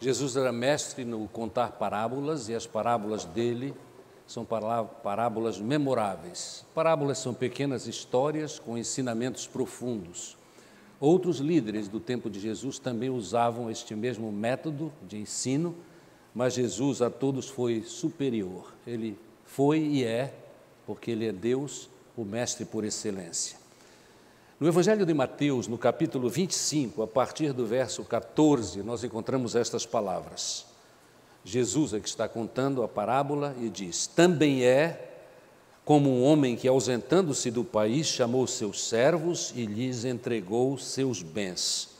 Jesus era mestre no contar parábolas e as parábolas dele são parábolas memoráveis. Parábolas são pequenas histórias com ensinamentos profundos. Outros líderes do tempo de Jesus também usavam este mesmo método de ensino, mas Jesus a todos foi superior. Ele foi e é, porque ele é Deus, o mestre por excelência. No Evangelho de Mateus, no capítulo 25, a partir do verso 14, nós encontramos estas palavras. Jesus é que está contando a parábola e diz: também é como um homem que, ausentando-se do país, chamou seus servos e lhes entregou seus bens.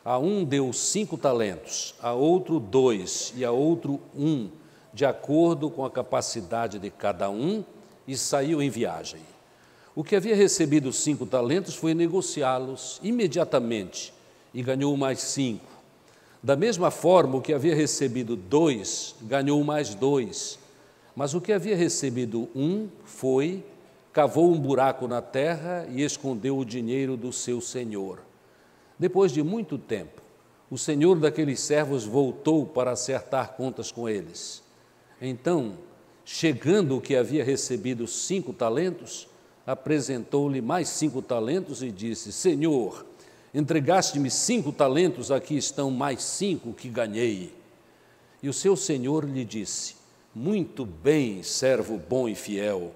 A um deu 5 talentos, a outro 2 e a outro 1, de acordo com a capacidade de cada um, e saiu em viagem. O que havia recebido 5 talentos foi negociá-los imediatamente e ganhou mais 5. Da mesma forma, o que havia recebido 2 ganhou mais 2. Mas o que havia recebido 1 foi, cavou um buraco na terra e escondeu o dinheiro do seu senhor. Depois de muito tempo, o senhor daqueles servos voltou para acertar contas com eles. Então, chegando o que havia recebido 5 talentos, apresentou-lhe mais 5 talentos e disse: Senhor, entregaste-me 5 talentos, aqui estão mais 5 que ganhei. E o seu senhor lhe disse: muito bem, servo bom e fiel.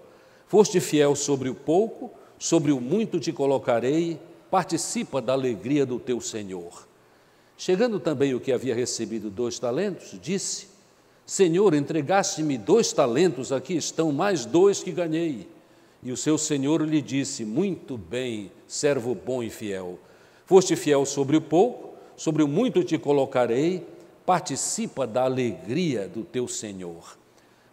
Foste fiel sobre o pouco, sobre o muito te colocarei, participa da alegria do teu senhor. Chegando também o que havia recebido 2 talentos, disse: Senhor, entregaste-me 2 talentos, aqui estão mais 2 que ganhei. E o seu senhor lhe disse: muito bem, servo bom e fiel. Foste fiel sobre o pouco, sobre o muito te colocarei, participa da alegria do teu senhor.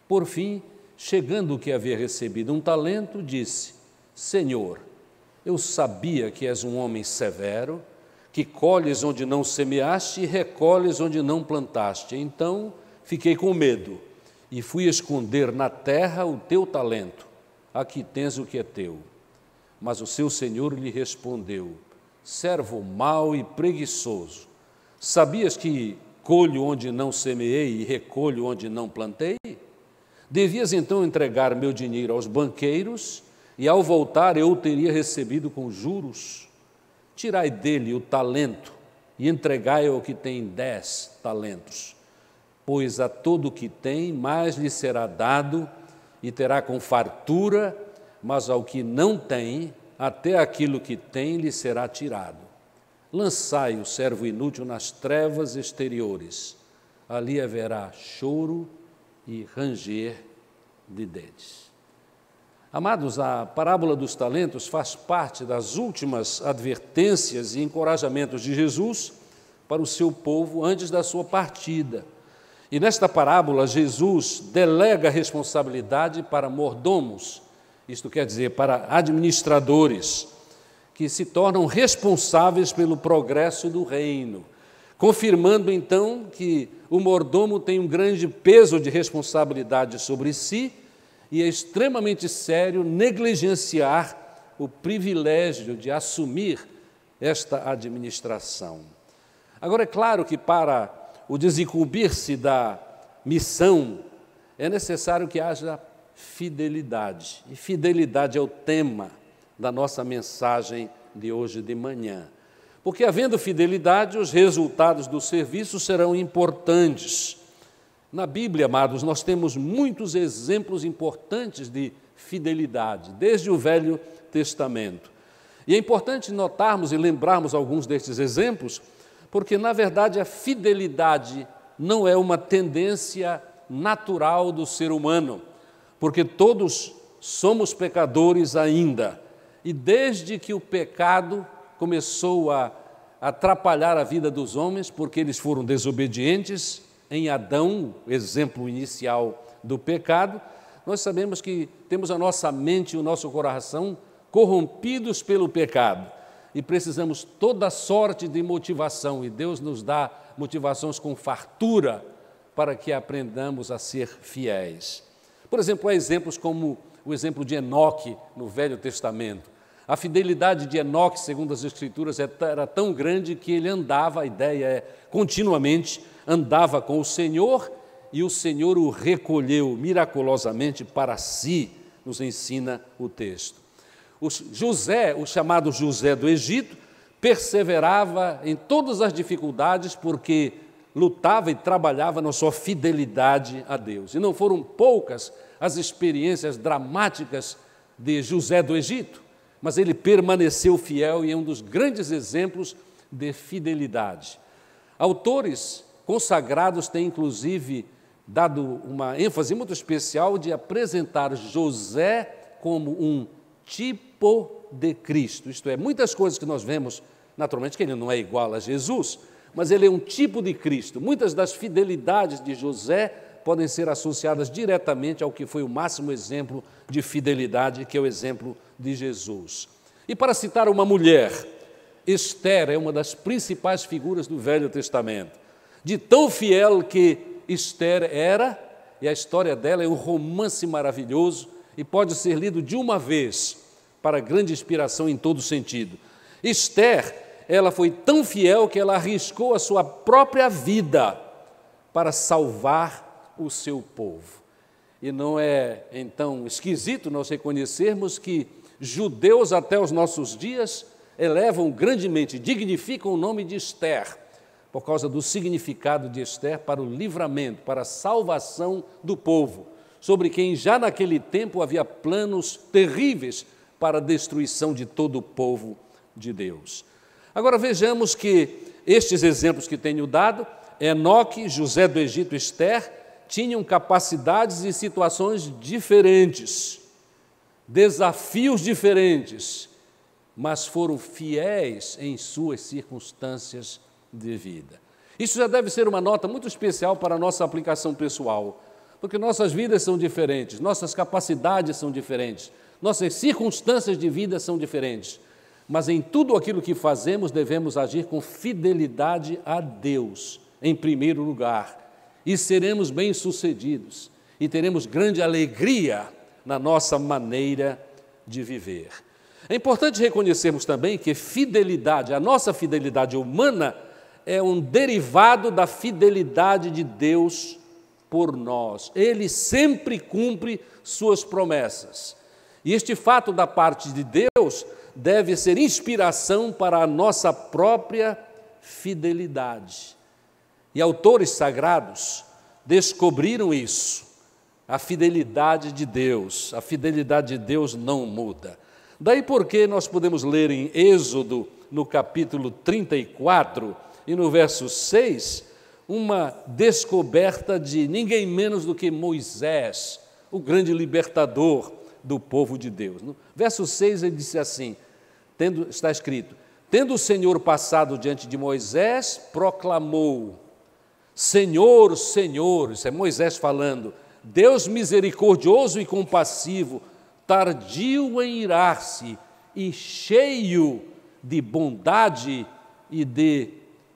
Por fim, chegando o que havia recebido 1 talento, disse: Senhor, eu sabia que és um homem severo, que colhes onde não semeaste e recolhes onde não plantaste. Então fiquei com medo e fui esconder na terra o teu talento. Aqui tens o que é teu. Mas o seu senhor lhe respondeu: servo mau e preguiçoso, sabias que colho onde não semeei e recolho onde não plantei? Devias então entregar meu dinheiro aos banqueiros, e ao voltar eu o teria recebido com juros. Tirai dele o talento e entregai ao que tem 10 talentos, pois a todo o que tem mais lhe será dado e terá com fartura, mas ao que não tem, até aquilo que tem lhe será tirado. Lançai o servo inútil nas trevas exteriores, ali haverá choro e ranger de dentes. Amados, a parábola dos talentos faz parte das últimas advertências e encorajamentos de Jesus para o seu povo antes da sua partida. E nesta parábola, Jesus delega a responsabilidade para mordomos, isto quer dizer, para administradores, que se tornam responsáveis pelo progresso do reino, confirmando então que o mordomo tem um grande peso de responsabilidade sobre si e é extremamente sério negligenciar o privilégio de assumir esta administração. Agora, é claro que para o desincumbir-se da missão é necessário que haja fidelidade, e fidelidade é o tema da nossa mensagem de hoje de manhã. Porque, havendo fidelidade, os resultados do serviço serão importantes. Na Bíblia, amados, nós temos muitos exemplos importantes de fidelidade, desde o Velho Testamento. E é importante notarmos e lembrarmos alguns destes exemplos, porque, na verdade, a fidelidade não é uma tendência natural do ser humano, porque todos somos pecadores ainda. E desde que o pecado começou a atrapalhar a vida dos homens, porque eles foram desobedientes, em Adão, exemplo inicial do pecado, nós sabemos que temos a nossa mente e o nosso coração corrompidos pelo pecado e precisamos toda sorte de motivação, e Deus nos dá motivações com fartura para que aprendamos a ser fiéis. Por exemplo, há exemplos como o exemplo de Enoque no Velho Testamento. A fidelidade de Enoque, segundo as Escrituras, era tão grande que ele andava, a ideia é, continuamente andava com o Senhor, e o Senhor o recolheu miraculosamente para si, nos ensina o texto. José, o chamado José do Egito, perseverava em todas as dificuldades porque lutava e trabalhava na sua fidelidade a Deus. E não foram poucas as experiências dramáticas de José do Egito, mas ele permaneceu fiel e é um dos grandes exemplos de fidelidade. Autores consagrados têm, inclusive, dado uma ênfase muito especial de apresentar José como um tipo de Cristo. Isto é, muitas coisas que nós vemos, naturalmente, que ele não é igual a Jesus, mas ele é um tipo de Cristo. Muitas das fidelidades de José podem ser associadas diretamente ao que foi o máximo exemplo de fidelidade, que é o exemplo de Jesus. E para citar uma mulher, Esther é uma das principais figuras do Velho Testamento. De tão fiel que Esther era, e a história dela é um romance maravilhoso e pode ser lido de uma vez, para grande inspiração em todo sentido. Esther, ela foi tão fiel que ela arriscou a sua própria vida para salvar o seu povo. E não é, então, esquisito nós reconhecermos que judeus até os nossos dias elevam grandemente, dignificam o nome de Esther, por causa do significado de Esther para o livramento, para a salvação do povo, sobre quem já naquele tempo havia planos terríveis para a destruição de todo o povo de Deus. Agora vejamos que estes exemplos que tenho dado, Enoque, José do Egito, Esther, tinham capacidades e situações diferentes, desafios diferentes, mas foram fiéis em suas circunstâncias de vida. Isso já deve ser uma nota muito especial para a nossa aplicação pessoal, porque nossas vidas são diferentes, nossas capacidades são diferentes, nossas circunstâncias de vida são diferentes, mas em tudo aquilo que fazemos devemos agir com fidelidade a Deus, em primeiro lugar, e seremos bem-sucedidos e teremos grande alegria na nossa maneira de viver. É importante reconhecermos também que fidelidade, a nossa fidelidade humana, é um derivado da fidelidade de Deus por nós. Ele sempre cumpre suas promessas. E este fato da parte de Deus deve ser inspiração para a nossa própria fidelidade. E autores sagrados descobriram isso, a fidelidade de Deus. A fidelidade de Deus não muda. Daí porque nós podemos ler em Êxodo, no capítulo 34, e no verso 6, uma descoberta de ninguém menos do que Moisés, o grande libertador do povo de Deus. No verso 6 ele disse assim, está escrito, tendo o Senhor passado diante de Moisés, proclamou, Senhor, Senhor, isso é Moisés falando, Deus misericordioso e compassivo, tardio em irar-se e cheio de bondade e de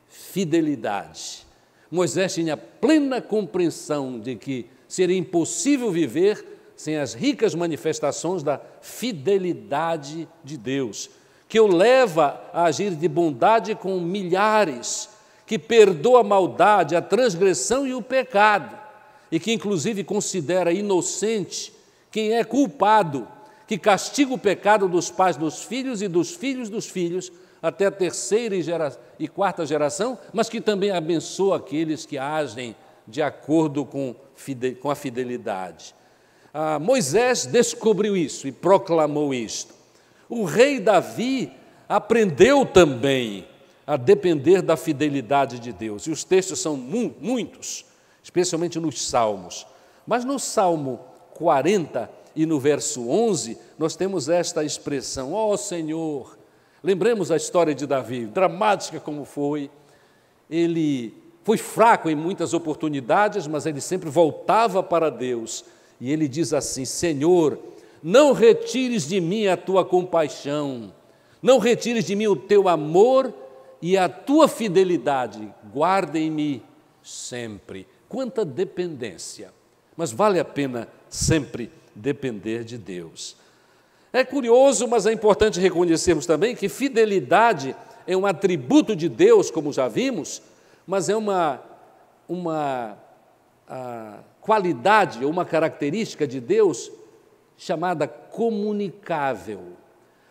fidelidade. Moisés tinha plena compreensão de que seria impossível viver sem as ricas manifestações da fidelidade de Deus, que o leva a agir de bondade com milhares, que perdoa a maldade, a transgressão e o pecado, e que inclusive considera inocente quem é culpado, que castiga o pecado dos pais dos filhos e dos filhos, até a terceira e quarta geração, mas que também abençoa aqueles que agem de acordo com a fidelidade. Moisés descobriu isso e proclamou isto. O rei Davi aprendeu também a depender da fidelidade de Deus. E os textos são muitos, especialmente nos Salmos. Mas no Salmo 40 e no verso 11, nós temos esta expressão, ó Senhor. Lembremos a história de Davi, dramática como foi. Ele foi fraco em muitas oportunidades, mas ele sempre voltava para Deus. E ele diz assim, Senhor, não retires de mim a tua compaixão, não retires de mim o teu amor e a tua fidelidade, guardem-me sempre. Quanta dependência, mas vale a pena sempre depender de Deus. É curioso, mas é importante reconhecermos também que fidelidade é um atributo de Deus, como já vimos, mas é uma qualidade ou uma característica de Deus chamada comunicável.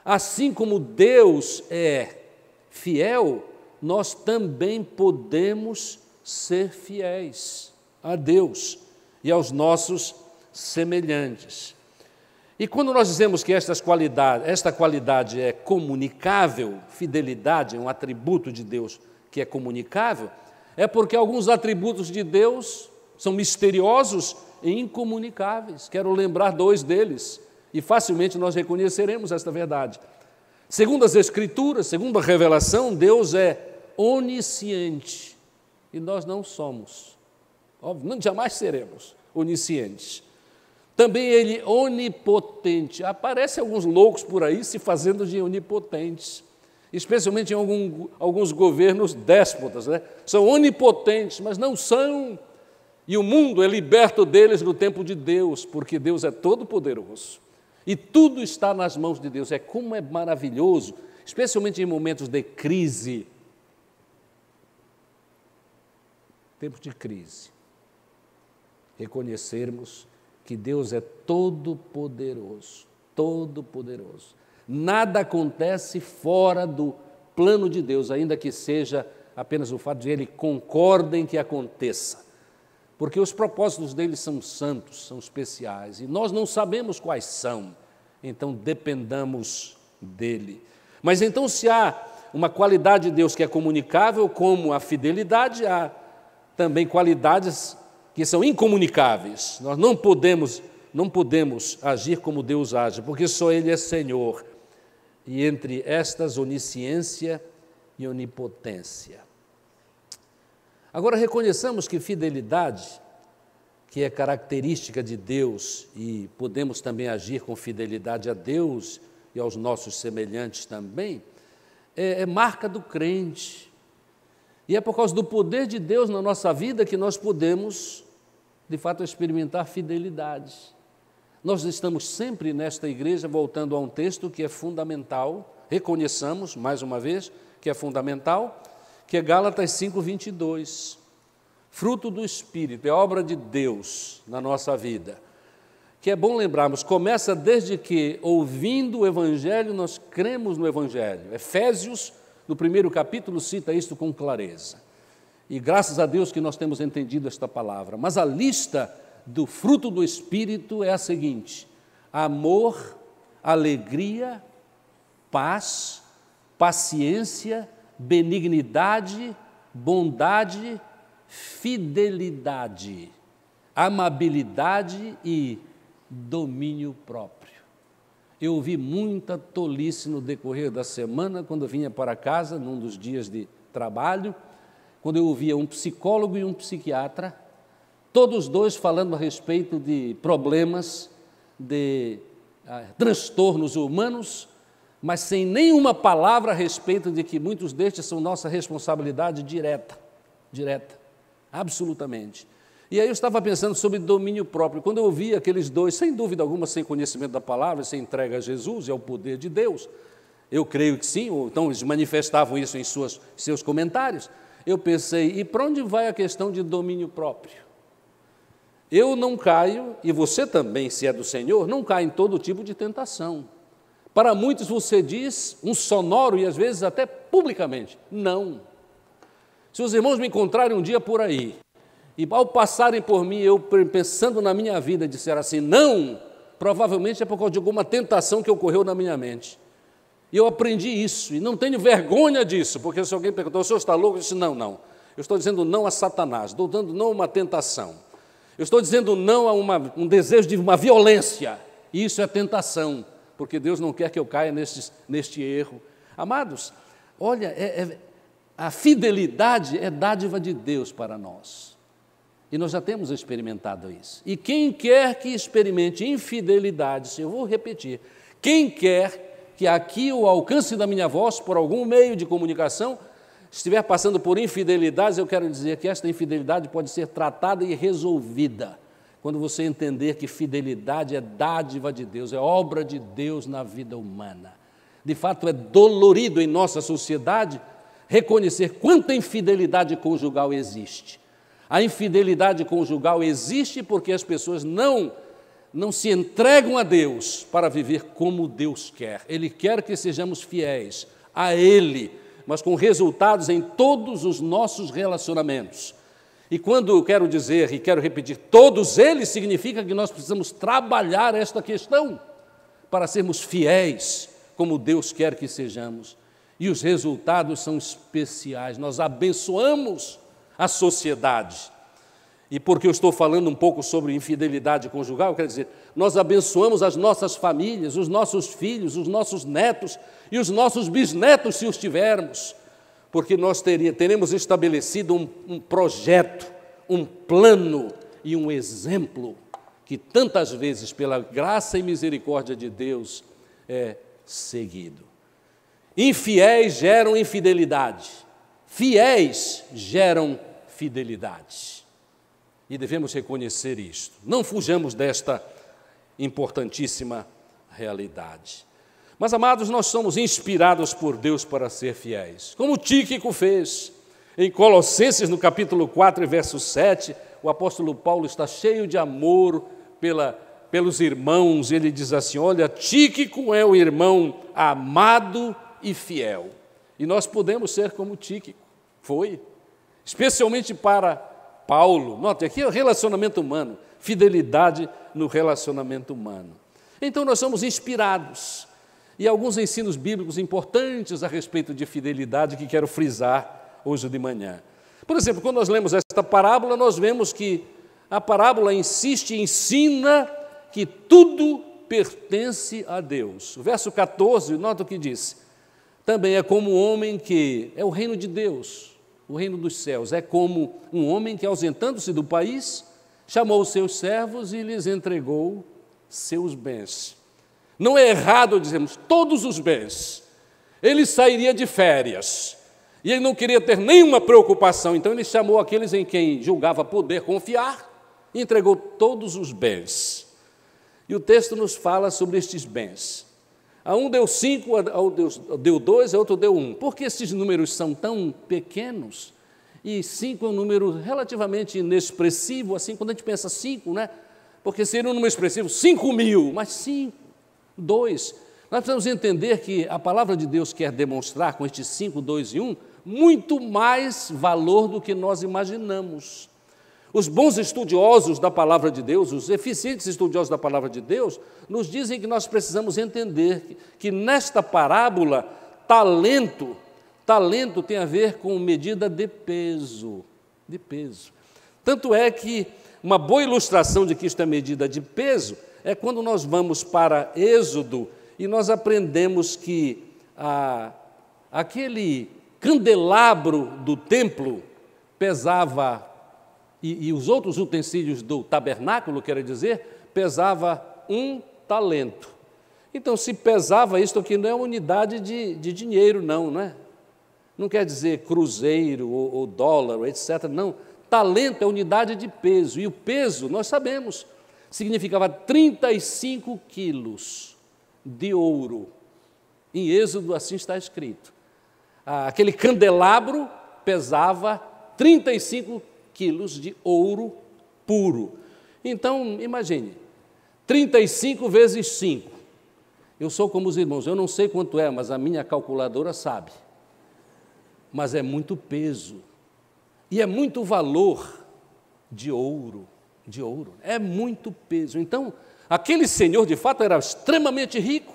Assim como Deus é fiel, nós também podemos ser fiéis a Deus e aos nossos semelhantes. E quando nós dizemos que esta qualidade é comunicável, fidelidade é um atributo de Deus que é comunicável, é porque alguns atributos de Deus são misteriosos e incomunicáveis. Quero lembrar 2 deles, e facilmente nós reconheceremos esta verdade. Segundo as Escrituras, segundo a revelação, Deus é onisciente, e nós não somos. Óbvio, jamais seremos oniscientes. Também Ele onipotente. Aparecem alguns loucos por aí se fazendo de onipotentes, especialmente em alguns governos déspotas, né? São onipotentes, mas não são. E o mundo é liberto deles no tempo de Deus, porque Deus é todo-poderoso. E tudo está nas mãos de Deus. Como é maravilhoso, especialmente em momentos de crise. Tempos de crise. Reconhecermos que Deus é todo-poderoso, todo-poderoso. Nada acontece fora do plano de Deus, ainda que seja apenas o fato de Ele concorda em que aconteça. Porque os propósitos dele são santos, são especiais, e nós não sabemos quais são, então dependamos dele. Mas então, se há uma qualidade de Deus que é comunicável, como a fidelidade, há também qualidades que são incomunicáveis. Nós não podemos agir como Deus age, porque só Ele é Senhor. E entre estas, onisciência e onipotência. Agora, reconheçamos que fidelidade, que é característica de Deus, e podemos também agir com fidelidade a Deus e aos nossos semelhantes também, é marca do crente. E é por causa do poder de Deus na nossa vida que nós podemos, de fato, experimentar fidelidade. Nós estamos sempre nesta igreja voltando a um texto que é fundamental, reconheçamos, mais uma vez, que é fundamental, que é Gálatas 5:22. Fruto do Espírito, é obra de Deus na nossa vida. Que é bom lembrarmos, começa desde que, ouvindo o Evangelho, nós cremos no Evangelho. Efésios, no 1º capítulo, cita isto com clareza. E graças a Deus que nós temos entendido esta palavra. Mas a lista do fruto do Espírito é a seguinte: amor, alegria, paz, paciência, benignidade, bondade, fidelidade, amabilidade e domínio próprio. Eu ouvi muita tolice no decorrer da semana, quando eu vinha para casa, num dos dias de trabalho, quando eu ouvia um psicólogo e um psiquiatra, todos dois falando a respeito de problemas, de transtornos humanos, mas sem nenhuma palavra a respeito de que muitos destes são nossa responsabilidade direta, absolutamente. E aí eu estava pensando sobre domínio próprio. Quando eu ouvia aqueles dois, sem dúvida alguma, sem conhecimento da palavra, sem entrega a Jesus e ao poder de Deus, eu creio que sim, ou então eles manifestavam isso em seus comentários, eu pensei, e para onde vai a questão de domínio próprio? Eu não caio, e você também, se é do Senhor, não cai em todo tipo de tentação. Para muitos você diz, um sonoro e às vezes até publicamente, não. Se os irmãos me encontrarem um dia por aí, e ao passarem por mim, eu pensando na minha vida, disser assim, não, provavelmente é por causa de alguma tentação que ocorreu na minha mente. E eu aprendi isso, e não tenho vergonha disso, porque se alguém perguntou, o senhor está louco? Eu disse, não. Eu estou dizendo não a Satanás, estou dando não a uma tentação. Eu estou dizendo não a um desejo de uma violência, e isso é tentação, porque Deus não quer que eu caia neste erro. Amados, olha, a fidelidade é dádiva de Deus para nós. E nós já temos experimentado isso. E quem quer que experimente infidelidade, eu vou repetir, quem quer que aqui o alcance da minha voz, por algum meio de comunicação, estiver passando por infidelidades, eu quero dizer que esta infidelidade pode ser tratada e resolvida quando você entender que fidelidade é dádiva de Deus, é obra de Deus na vida humana. De fato, é dolorido em nossa sociedade reconhecer quanta infidelidade conjugal existe. A infidelidade conjugal existe porque as pessoas não se entregam a Deus para viver como Deus quer. Ele quer que sejamos fiéis a Ele, mas com resultados em todos os nossos relacionamentos. E quando eu quero dizer e quero repetir todos eles, significa que nós precisamos trabalhar esta questão para sermos fiéis como Deus quer que sejamos. E os resultados são especiais, nós abençoamos a sociedade. E porque eu estou falando um pouco sobre infidelidade conjugal, quer dizer, nós abençoamos as nossas famílias, os nossos filhos, os nossos netos e os nossos bisnetos, se os tivermos, porque nós teremos estabelecido um projeto, um plano e um exemplo que tantas vezes, pela graça e misericórdia de Deus, é seguido. Infiéis geram infidelidade, fiéis geram fidelidade. E devemos reconhecer isto. Não fujamos desta importantíssima realidade. Mas, amados, nós somos inspirados por Deus para ser fiéis. Como Tíquico fez. Em Colossenses, no capítulo 4, verso 7, o apóstolo Paulo está cheio de amor pelos irmãos. Ele diz assim, olha, Tíquico é o irmão amado e fiel. E nós podemos ser como Tíquico. Foi. Especialmente para Paulo. Note, aqui é o relacionamento humano. Fidelidade no relacionamento humano. Então, nós somos inspirados. E alguns ensinos bíblicos importantes a respeito de fidelidade que quero frisar hoje de manhã. Por exemplo, quando nós lemos esta parábola, nós vemos que a parábola insiste e ensina que tudo pertence a Deus. O verso 14, nota o que diz. Também é como um homem que é o reino de Deus, o reino dos céus. É como um homem que, ausentando-se do país, chamou os seus servos e lhes entregou seus bens. Não é errado dizermos todos os bens. Ele sairia de férias e ele não queria ter nenhuma preocupação, então ele chamou aqueles em quem julgava poder confiar e entregou todos os bens. E o texto nos fala sobre estes bens. A um deu 5, a outro deu 2, a outro deu 1. Por que esses números são tão pequenos? E 5 é um número relativamente inexpressivo, assim, quando a gente pensa 5, né? Porque seria um número expressivo, 5.000, mas 5. 2. Nós precisamos entender que a palavra de Deus quer demonstrar com estes 5, 2 e 1 muito mais valor do que nós imaginamos. Os bons estudiosos da palavra de Deus, os eficientes estudiosos da palavra de Deus, nos dizem que nós precisamos entender que nesta parábola, talento tem a ver com medida de peso. Tanto é que uma boa ilustração de que isto é medida de peso é quando nós vamos para Êxodo e nós aprendemos que aquele candelabro do templo pesava, e os outros utensílios do tabernáculo, quero dizer, pesava 1 talento. Então, se pesava, isto aqui não é unidade de dinheiro, não é? Não quer dizer cruzeiro ou dólar, etc. Não, talento é unidade de peso, e o peso, nós sabemos, significava 35 quilos de ouro. Em Êxodo, assim está escrito. Aquele candelabro pesava 35 quilos de ouro puro. Então, imagine, 35 vezes 5. Eu sou como os irmãos, eu não sei quanto é, mas a minha calculadora sabe. Mas é muito peso. E é muito valor de ouro. É muito peso. Então, aquele senhor, de fato, era extremamente rico.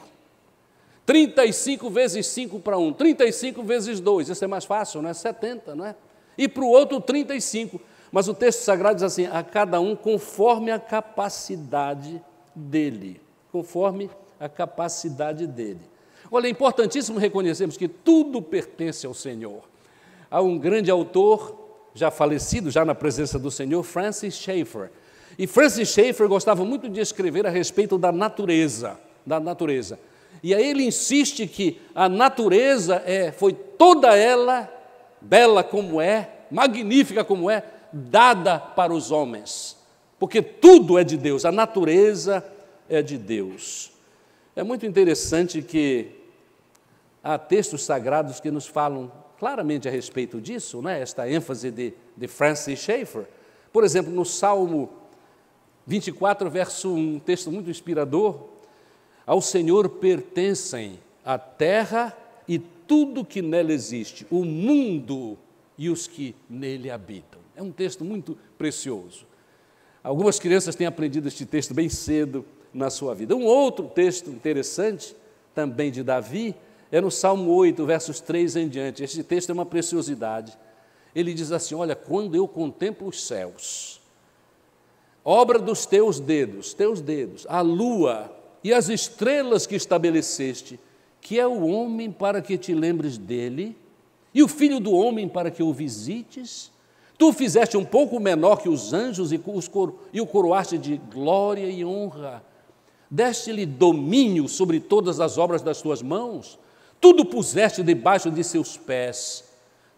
35 vezes 5 para um, 35 vezes 2, isso é mais fácil, não é? 70, não é? E para o outro, 35. Mas o texto sagrado diz assim, a cada um conforme a capacidade dele. Conforme a capacidade dele. Olha, é importantíssimo reconhecermos que tudo pertence ao Senhor. Há um grande autor, já falecido, já na presença do Senhor, Francis Schaeffer. E Francis Schaeffer gostava muito de escrever a respeito da natureza. E aí ele insiste que a natureza foi toda ela, bela como é, magnífica como é, dada para os homens. porque tudo é de Deus, a natureza é de Deus. É muito interessante que há textos sagrados que nos falam claramente a respeito disso, né? Esta ênfase de Francis Schaeffer. Por exemplo, no Salmo 24, verso 1, um texto muito inspirador: ao Senhor pertencem a terra e tudo que nela existe, o mundo e os que nele habitam. É um texto muito precioso. Algumas crianças têm aprendido este texto bem cedo na sua vida. Um outro texto interessante, também de Davi, é no Salmo 8, versos 3 em diante. Este texto é uma preciosidade. Ele diz assim: olha, quando eu contemplo os céus, obra dos teus dedos, a lua e as estrelas que estabeleceste, que é o homem para que te lembres dele, e o filho do homem para que o visites. Tu o fizeste um pouco menor que os anjos e o coroaste de glória e honra. Deste-lhe domínio sobre todas as obras das tuas mãos. Tudo puseste debaixo de seus pés,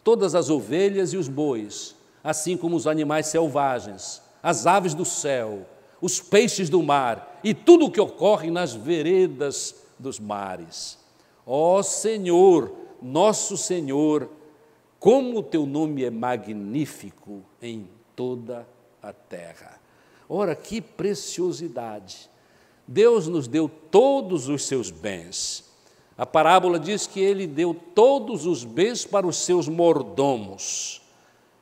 todas as ovelhas e os bois, assim como os animais selvagens, as aves do céu, os peixes do mar e tudo o que ocorre nas veredas dos mares. Ó Senhor, nosso Senhor, como o teu nome é magnífico em toda a terra. Ora, que preciosidade! Deus nos deu todos os seus bens. A parábola diz que ele deu todos os bens para os seus mordomos.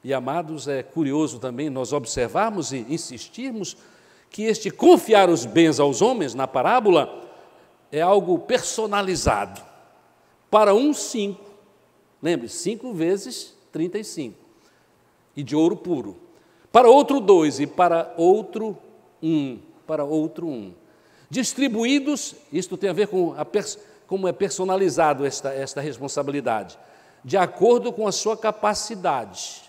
E, amados, é curioso também nós observarmos e insistirmos que este confiar os bens aos homens, na parábola, é algo personalizado. Para um, 5. Lembre, 5 vezes 35. E de ouro puro. Para outro, 2. E para outro, 1. Para outro, 1. Distribuídos, isto tem a ver com como é personalizado esta responsabilidade, de acordo com a sua capacidade.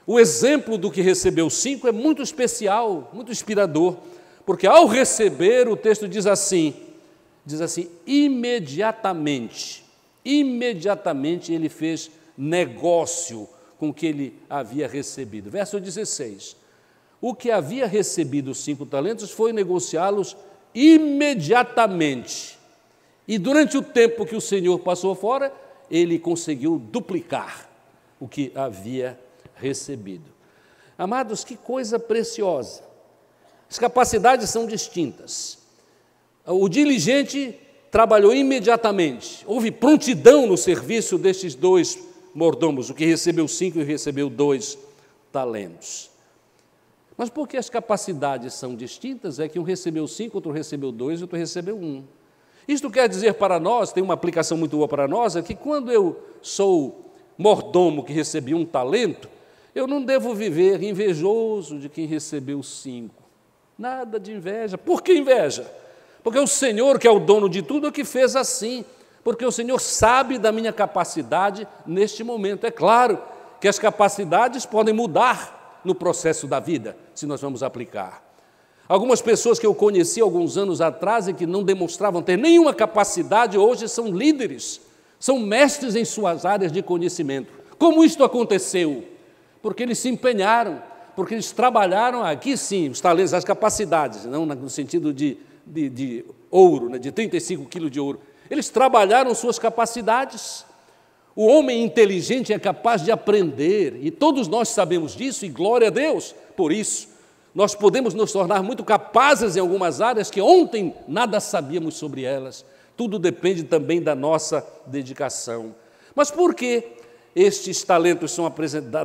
O exemplo do que recebeu 5 é muito especial, muito inspirador, porque ao receber, o texto diz assim, imediatamente ele fez negócio com o que ele havia recebido. Verso 16, o que havia recebido 5 talentos foi negociá-los imediatamente. E durante o tempo que o Senhor passou fora, ele conseguiu duplicar o que havia recebido. Amados, que coisa preciosa. As capacidades são distintas. O diligente trabalhou imediatamente. Houve prontidão no serviço destes 2 mordomos, o que recebeu 5 e recebeu 2 talentos. Mas porque as capacidades são distintas, é que um recebeu 5, outro recebeu 2, outro recebeu 1. Isto quer dizer para nós, tem uma aplicação muito boa para nós, é que quando eu sou mordomo que recebi 1 talento, eu não devo viver invejoso de quem recebeu 5. Nada de inveja. Por que inveja? Porque o Senhor, que é o dono de tudo, é que fez assim. Porque o Senhor sabe da minha capacidade neste momento. É claro que as capacidades podem mudar no processo da vida, se nós vamos aplicar. Algumas pessoas que eu conheci alguns anos atrás e que não demonstravam ter nenhuma capacidade, hoje são líderes, são mestres em suas áreas de conhecimento. Como isto aconteceu? Porque eles se empenharam, porque eles trabalharam, aqui sim, os talentos, as capacidades, não no sentido de ouro, né, de 35 quilos de ouro. Eles trabalharam suas capacidades. O homem inteligente é capaz de aprender, e todos nós sabemos disso, e glória a Deus por isso. Nós podemos nos tornar muito capazes em algumas áreas que ontem nada sabíamos sobre elas. Tudo depende também da nossa dedicação. Mas por que estes talentos são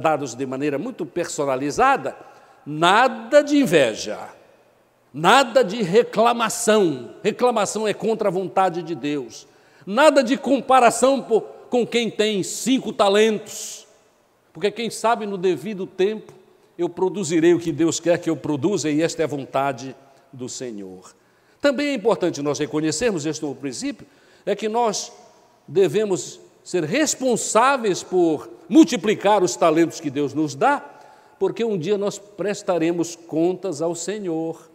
dados de maneira muito personalizada? Nada de inveja, nada de reclamação. Reclamação é contra a vontade de Deus. Nada de comparação com quem tem 5 talentos. Porque quem sabe no devido tempo eu produzirei o que Deus quer que eu produza, e esta é a vontade do Senhor. Também é importante nós reconhecermos este novo princípio, é que nós devemos ser responsáveis por multiplicar os talentos que Deus nos dá, porque um dia nós prestaremos contas ao Senhor.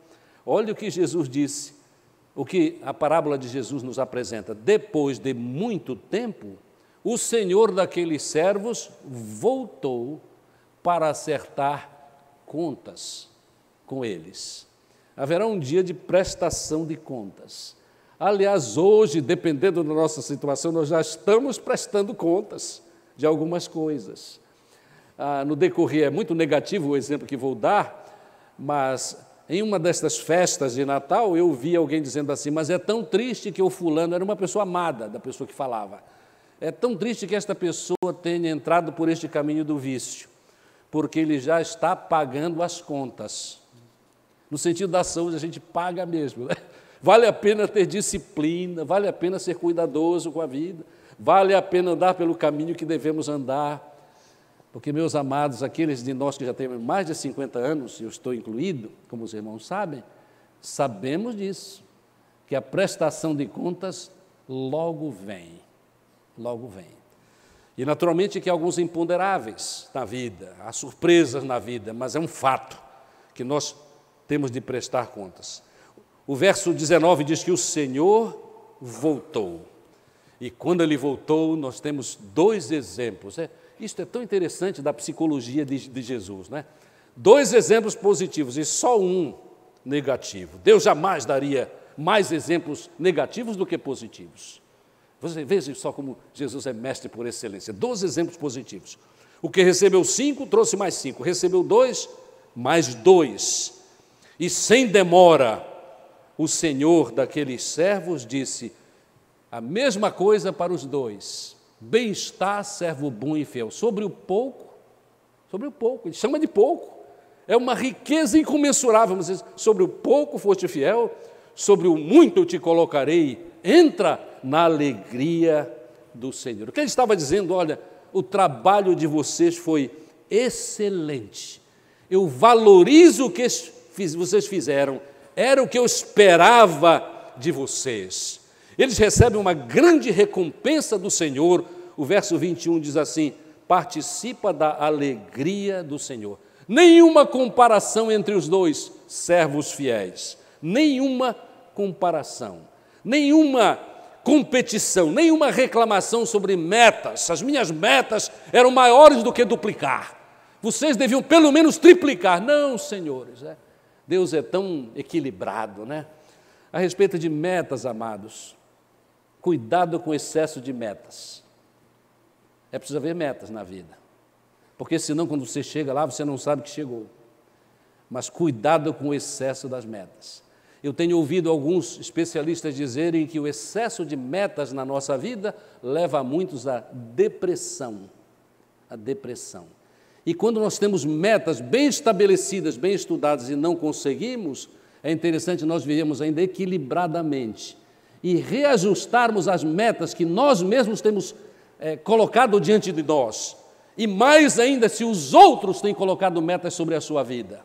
Olha o que Jesus disse, o que a parábola de Jesus nos apresenta. Depois de muito tempo, o Senhor daqueles servos voltou para acertar contas. com eles. Haverá um dia de prestação de contas. Aliás, hoje, dependendo da nossa situação, nós já estamos prestando contas de algumas coisas. No decorrer, é muito negativo o exemplo que vou dar, mas em uma destas festas de Natal, eu vi alguém dizendo assim, mas é tão triste que o fulano, era uma pessoa amada da pessoa que falava, é tão triste que esta pessoa tenha entrado por este caminho do vício, porque ele já está pagando as contas. No sentido da saúde, a gente paga mesmo, né? Vale a pena ter disciplina, vale a pena ser cuidadoso com a vida, vale a pena andar pelo caminho que devemos andar, porque, meus amados, aqueles de nós que já temos mais de 50 anos, eu estou incluído, como os irmãos sabem, sabemos disso, que a prestação de contas logo vem, logo vem. E, naturalmente, que há alguns imponderáveis na vida, há surpresas na vida, mas é um fato que nós temos de prestar contas. O verso 19 diz que o Senhor voltou. E quando Ele voltou, nós temos dois exemplos. Isto é tão interessante da psicologia de Jesus, né? Dois exemplos positivos e só um negativo. Deus jamais daria mais exemplos negativos do que positivos. Você veja só como Jesus é mestre por excelência. 12 exemplos positivos. O que recebeu 5, trouxe mais 5. Recebeu 2, mais 2. E sem demora, o Senhor daqueles servos disse a mesma coisa para os dois. Bem-estar, servo bom e fiel. Sobre o pouco, ele chama de pouco. É uma riqueza incomensurável, mas sobre o pouco foste fiel, sobre o muito eu te colocarei. Entra na alegria do Senhor. O que ele estava dizendo? Olha, o trabalho de vocês foi excelente. Eu valorizo o que vocês fizeram. Era o que eu esperava de vocês. Eles recebem uma grande recompensa do Senhor. O verso 21 diz assim, participa da alegria do Senhor. Nenhuma comparação entre os dois servos fiéis. Nenhuma comparação. Nenhuma competição, nenhuma reclamação sobre metas. As minhas metas eram maiores do que duplicar. Vocês deviam pelo menos triplicar. Não, senhores, Deus é tão equilibrado, né? A respeito de metas, amados, cuidado com o excesso de metas. É preciso haver metas na vida, porque senão quando você chega lá, você não sabe que chegou. Mas cuidado com o excesso das metas. Eu tenho ouvido alguns especialistas dizerem que o excesso de metas na nossa vida leva a muitos à depressão. A depressão. E quando nós temos metas bem estabelecidas, bem estudadas e não conseguimos, é interessante nós vivermos ainda equilibradamente e reajustarmos as metas que nós mesmos temos colocado diante de nós. E mais ainda se os outros têm colocado metas sobre a sua vida.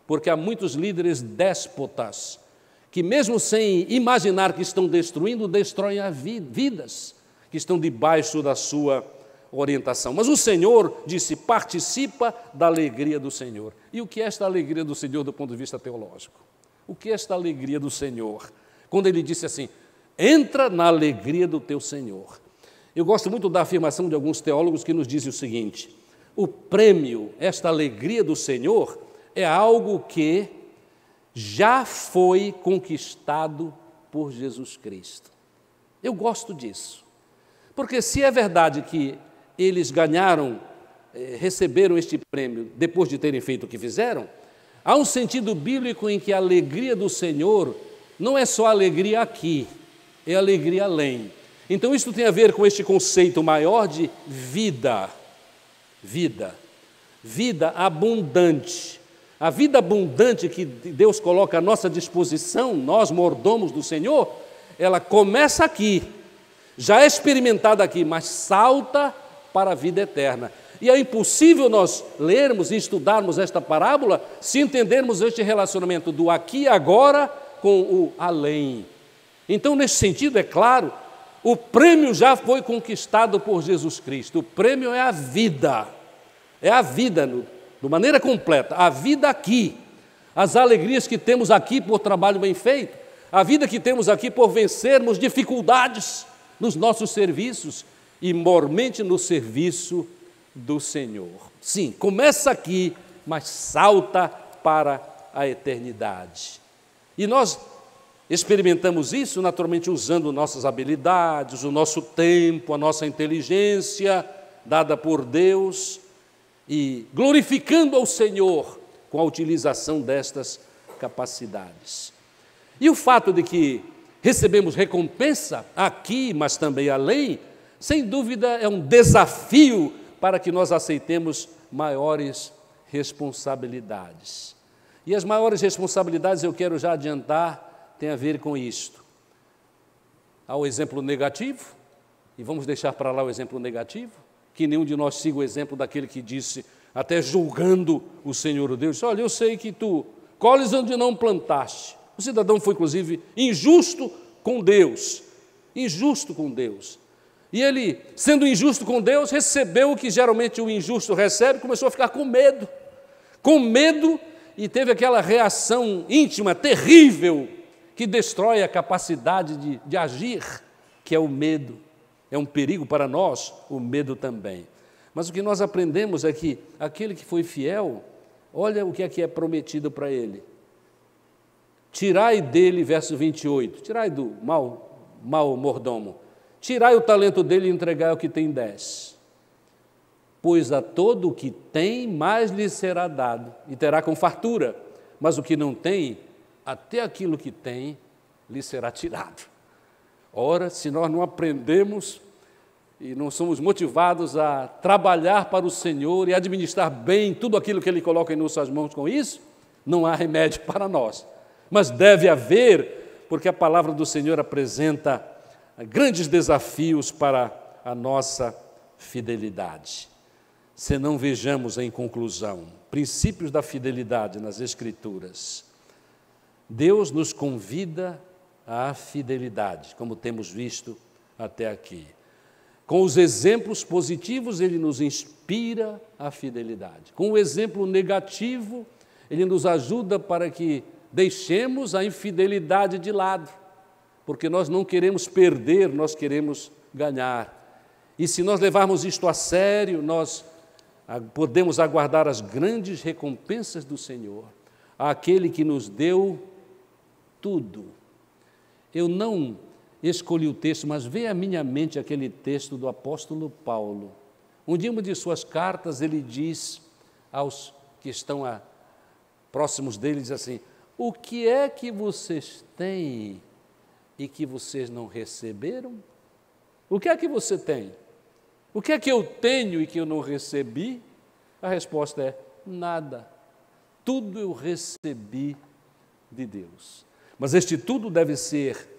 Porque há muitos líderes déspotas que mesmo sem imaginar que estão destruindo, destroem as vidas que estão debaixo da sua orientação. Mas o Senhor disse, participa da alegria do Senhor. E o que é esta alegria do Senhor do ponto de vista teológico? O que é esta alegria do Senhor? Quando ele disse assim, entra na alegria do teu Senhor. Eu gosto muito da afirmação de alguns teólogos que nos dizem o seguinte, o prêmio, esta alegria do Senhor, é algo que já foi conquistado por Jesus Cristo. Eu gosto disso, porque se é verdade que eles ganharam, receberam este prêmio depois de terem feito o que fizeram, há um sentido bíblico em que a alegria do Senhor não é só alegria aqui, é alegria além. Então isso tem a ver com este conceito maior de vida, vida abundante. A vida abundante que Deus coloca à nossa disposição, nós mordomos do Senhor, ela começa aqui, já é experimentada aqui, mas salta para a vida eterna. E é impossível nós lermos e estudarmos esta parábola se entendermos este relacionamento do aqui e agora com o além. Então, nesse sentido, é claro, o prêmio já foi conquistado por Jesus Cristo. O prêmio é a vida de maneira completa, a vida aqui, as alegrias que temos aqui por trabalho bem feito, a vida que temos aqui por vencermos dificuldades nos nossos serviços e mormente no serviço do Senhor. Sim, começa aqui, mas salta para a eternidade. E nós experimentamos isso, naturalmente, usando nossas habilidades, o nosso tempo, a nossa inteligência, dada por Deus, e glorificando ao Senhor com a utilização destas capacidades. E o fato de que recebemos recompensa aqui, mas também além, sem dúvida é um desafio para que nós aceitemos maiores responsabilidades. E as maiores responsabilidades, eu quero já adiantar, tem a ver com isto. Há o exemplo negativo, e vamos deixar para lá o exemplo negativo, que nenhum de nós siga o exemplo daquele que disse, até julgando o Senhor Deus, olha, eu sei que tu colhes onde não plantaste. O cidadão foi, inclusive, injusto com Deus, injusto com Deus. E ele, sendo injusto com Deus, recebeu o que geralmente o injusto recebe, começou a ficar com medo, e teve aquela reação íntima, terrível, que destrói a capacidade de agir, que é o medo. É um perigo para nós, o medo também. Mas o que nós aprendemos é que aquele que foi fiel, olha o que é prometido para ele. Tirai dele, verso 28, tirai do mau mordomo, tirai o talento dele e entregai o que tem 10. Pois a todo o que tem, mais lhe será dado, e terá com fartura, mas o que não tem, até aquilo que tem, lhe será tirado. Ora, se nós não aprendemos e não somos motivados a trabalhar para o Senhor e administrar bem tudo aquilo que Ele coloca em nossas mãos com isso, não há remédio para nós. Mas deve haver, porque a palavra do Senhor apresenta grandes desafios para a nossa fidelidade. Se não vejamos em conclusão princípios da fidelidade nas Escrituras, Deus nos convida à fidelidade, como temos visto até aqui. Com os exemplos positivos, Ele nos inspira à fidelidade. Com o exemplo negativo, Ele nos ajuda para que deixemos a infidelidade de lado, porque nós não queremos perder, nós queremos ganhar. E se nós levarmos isto a sério, nós podemos aguardar as grandes recompensas do Senhor, àquele que nos deu tudo. Eu não escolhi o texto, mas veio à minha mente aquele texto do apóstolo Paulo, onde em uma de suas cartas ele diz aos que estão próximos dele, diz assim, o que é que vocês têm e que vocês não receberam? O que é que você tem? O que é que eu tenho e que eu não recebi? A resposta é nada. Tudo eu recebi de Deus. Mas este tudo deve ser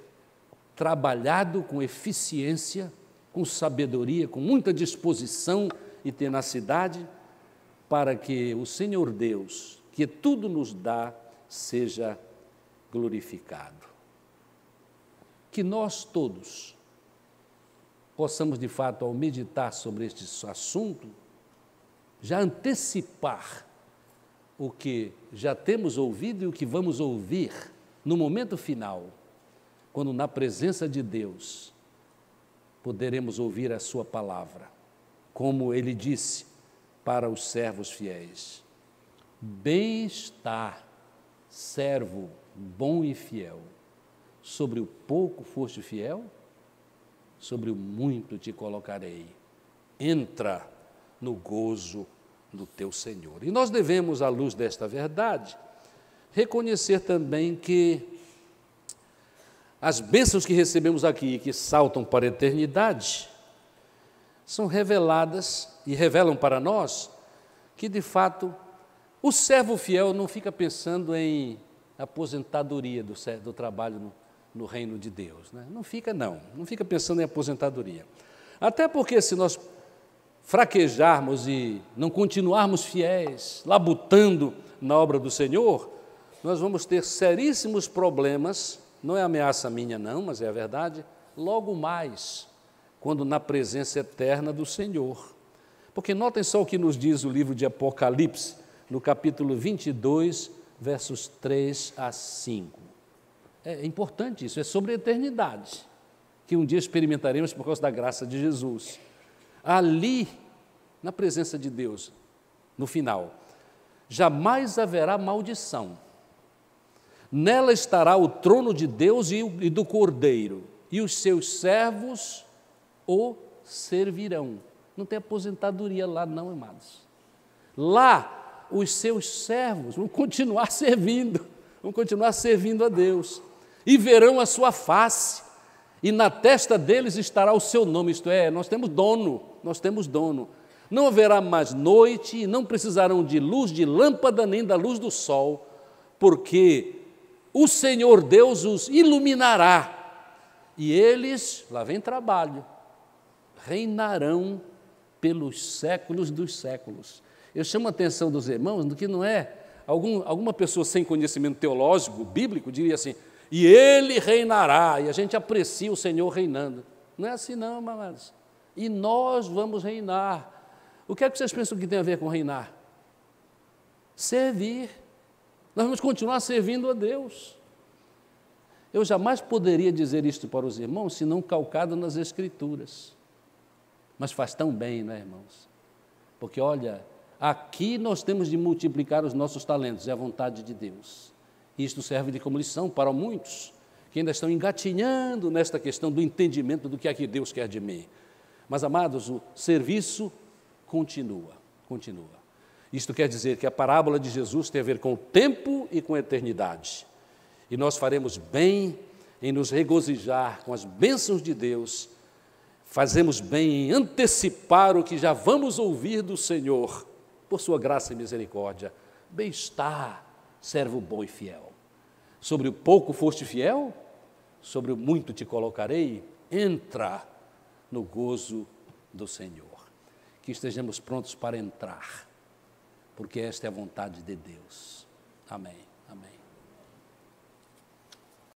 trabalhado com eficiência, com sabedoria, com muita disposição e tenacidade, para que o Senhor Deus, que tudo nos dá, seja glorificado. Que nós todos possamos, de fato, ao meditar sobre este assunto, já antecipar o que já temos ouvido e o que vamos ouvir no momento final, quando na presença de Deus poderemos ouvir a sua palavra, como Ele disse para os servos fiéis. Bem está, servo bom e fiel, sobre o pouco foste fiel, sobre o muito te colocarei. Entra no gozo do teu Senhor. E nós devemos, à luz desta verdade, reconhecer também que as bênçãos que recebemos aqui, que saltam para a eternidade, são reveladas e revelam para nós que, de fato, o servo fiel não fica pensando em aposentadoria do trabalho no reino de Deus, né? Não fica pensando em aposentadoria. Até porque se nós fraquejarmos e não continuarmos fiéis, labutando na obra do Senhor, nós vamos ter seríssimos problemas, não é ameaça minha não, mas é a verdade, logo mais, quando na presença eterna do Senhor. Porque notem só o que nos diz o livro de Apocalipse, no capítulo 22, versos 3 a 5. É importante isso, é sobre a eternidade, que um dia experimentaremos por causa da graça de Jesus. Ali, na presença de Deus, no final, jamais haverá maldição. Nela estará o trono de Deus e do Cordeiro, e os seus servos o servirão. Não tem aposentadoria lá não, amados. Lá, os seus servos vão continuar servindo a Deus, e verão a sua face, e na testa deles estará o seu nome, isto é, nós temos dono. Não haverá mais noite, e não precisarão de luz de lâmpada, nem da luz do sol, porque o Senhor Deus os iluminará, e eles, lá vem trabalho, reinarão pelos séculos dos séculos. Eu chamo a atenção dos irmãos do que não é, alguma pessoa sem conhecimento teológico, bíblico, diria assim, e ele reinará, e a gente aprecia o Senhor reinando. Não é assim não, amados. E nós vamos reinar. O que é que vocês pensam que tem a ver com reinar? Servir. Nós vamos continuar servindo a Deus. Eu jamais poderia dizer isto para os irmãos se não calcado nas Escrituras. Mas faz tão bem, não é, irmãos? Porque, olha, aqui nós temos de multiplicar os nossos talentos, é a vontade de Deus. Isto serve de como lição para muitos que ainda estão engatinhando nesta questão do entendimento do que é que Deus quer de mim. Mas, amados, o serviço continua. Isto quer dizer que a parábola de Jesus tem a ver com o tempo e com a eternidade. E nós faremos bem em nos regozijar com as bênçãos de Deus, fazemos bem em antecipar o que já vamos ouvir do Senhor, por sua graça e misericórdia. Bem-estar, servo bom e fiel. Sobre o pouco foste fiel, sobre o muito te colocarei, entra no gozo do Senhor. Que estejamos prontos para entrar, porque esta é a vontade de Deus. Amém.